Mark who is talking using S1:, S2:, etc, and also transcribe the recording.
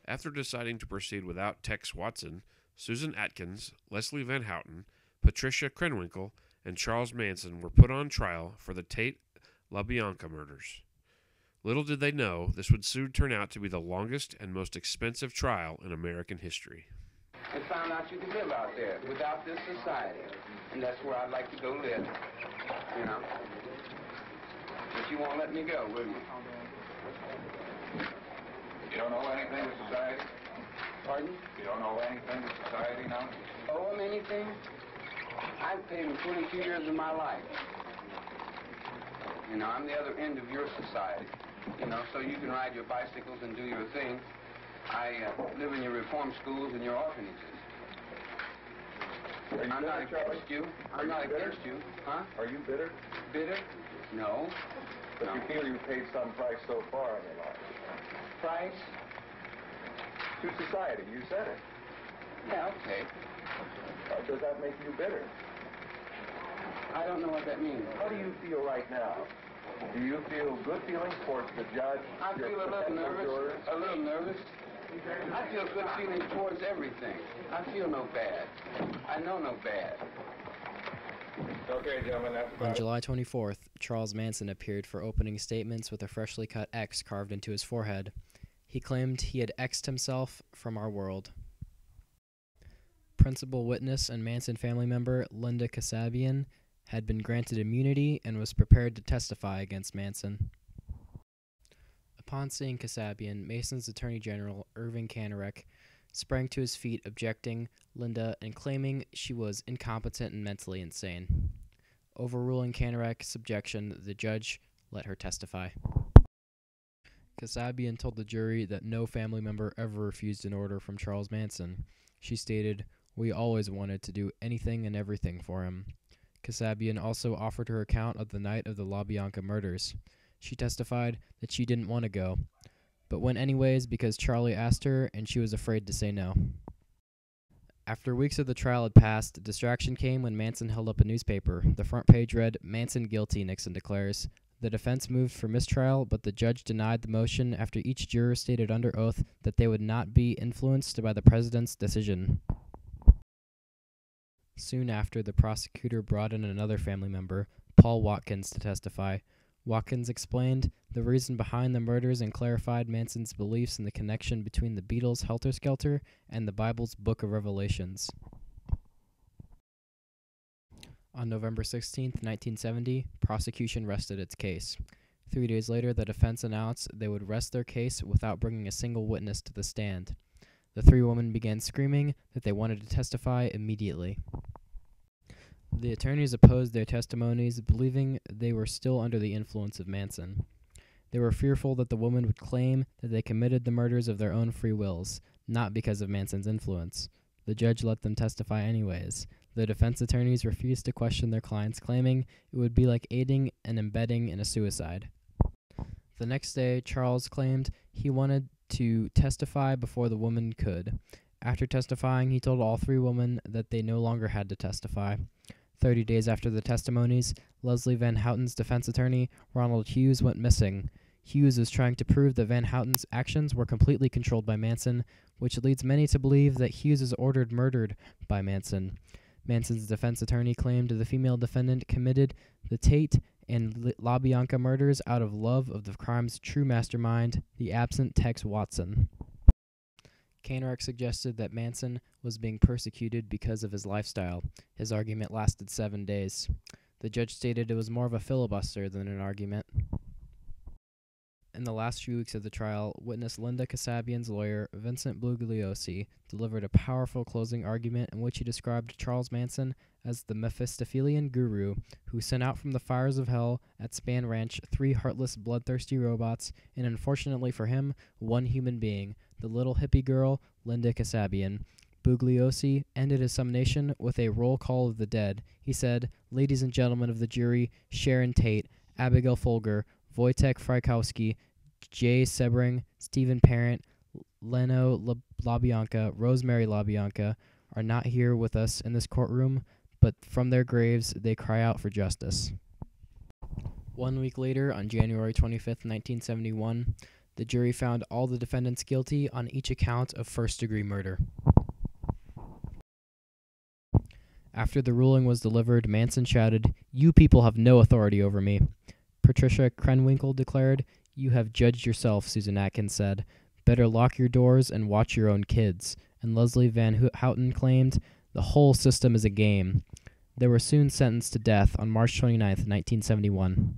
S1: After deciding to proceed without Tex Watson, Susan Atkins, Leslie Van Houten, Patricia Krenwinkel, and Charles Manson were put on trial for the Tate LaBianca murders. Little did they know this would soon turn out to be the longest and most expensive trial in American history.
S2: And found out you could live out there without this society. And that's where I'd like to go live, you know. But you won't let me go, will you?
S3: You don't owe anything to society?
S2: Pardon?
S3: You don't owe anything to society now?
S2: Owe him anything? I've paid him 22 years of my life. You know, I'm the other end of your society. You know, so you can ride your bicycles and do your thing. I live in your reform schools and your orphanages. I'm not against you. I'm not against you. Huh?
S3: Are you bitter?
S2: Bitter? No.
S3: But you feel you've paid some price so far in your life.
S2: Price?
S3: To society, you said it.
S2: Yeah, okay.
S3: Does that make you bitter?
S2: I don't know what that means.
S3: How do you feel right now? Do you feel good feelings towards the judge?
S2: I feel a little nervous. A little nervous. I feel good feelings towards everything. I feel no bad. I know no bad.
S3: Okay, gentlemen, that's
S4: On July 24th, Charles Manson appeared for opening statements with a freshly cut X carved into his forehead. He claimed he had X'd himself from our world. Principal witness and Manson family member Linda Kasabian had been granted immunity and was prepared to testify against Manson. Upon seeing Kasabian, Mason's Attorney General, Irving Kanarek, sprang to his feet objecting Linda and claiming she was incompetent and mentally insane. Overruling Kanarek's objection, the judge let her testify. Kasabian told the jury that no family member ever refused an order from Charles Manson. She stated, "We always wanted to do anything and everything for him." Kasabian also offered her account of the night of the LaBianca murders. She testified that she didn't want to go, but went anyways because Charlie asked her and she was afraid to say no. After weeks of the trial had passed, distraction came when Manson held up a newspaper. The front page read, "Manson guilty," Nixon declares. The defense moved for mistrial, but the judge denied the motion after each juror stated under oath that they would not be influenced by the president's decision. Soon after, the prosecutor brought in another family member, Paul Watkins, to testify. Watkins explained the reason behind the murders and clarified Manson's beliefs in the connection between the Beatles' Helter Skelter and the Bible's Book of Revelations. On November 16, 1970, prosecution rested its case. 3 days later, the defense announced they would rest their case without bringing a single witness to the stand. The three women began screaming that they wanted to testify immediately. The attorneys opposed their testimonies, believing they were still under the influence of Manson. They were fearful that the women would claim that they committed the murders of their own free wills, not because of Manson's influence. The judge let them testify anyways. The defense attorneys refused to question their clients, claiming it would be like aiding and abetting in a suicide. The next day, Charles claimed he wanted to testify before the woman could. After testifying, he told all three women that they no longer had to testify. 30 days after the testimonies, Leslie Van Houten's defense attorney, Ronald Hughes, went missing. Hughes was trying to prove that Van Houten's actions were completely controlled by Manson, which leads many to believe that Hughes is ordered murdered by Manson. Manson's defense attorney claimed the female defendant committed the Tate and LaBianca murders out of love of the crime's true mastermind, the absent Tex Watson. Kanarek suggested that Manson was being persecuted because of his lifestyle. His argument lasted 7 days. The judge stated it was more of a filibuster than an argument. In the last few weeks of the trial, witness Linda Kasabian's lawyer, Vincent Bugliosi, delivered a powerful closing argument in which he described Charles Manson as the Mephistophelian guru who sent out from the fires of hell at Span Ranch 3 heartless, bloodthirsty robots, and unfortunately for him, 1 human being, the little hippie girl, Linda Kasabian. Bugliosi ended his summation with a roll call of the dead. He said, "Ladies and gentlemen of the jury, Sharon Tate, Abigail Folger, Wojtek Frykowski, Jay Sebring, Stephen Parent, Leno LaBianca, Rosemary LaBianca are not here with us in this courtroom, but from their graves they cry out for justice." 1 week later, on January 25, 1971, The jury found all the defendants guilty on each account of first-degree murder. After the ruling was delivered, Manson shouted, "You people have no authority over me." Patricia Krenwinkel declared, "You have judged yourself," Susan Atkins said. "Better lock your doors and watch your own kids." And Leslie Van Houten claimed, "The whole system is a game." They were soon sentenced to death on March 29, 1971.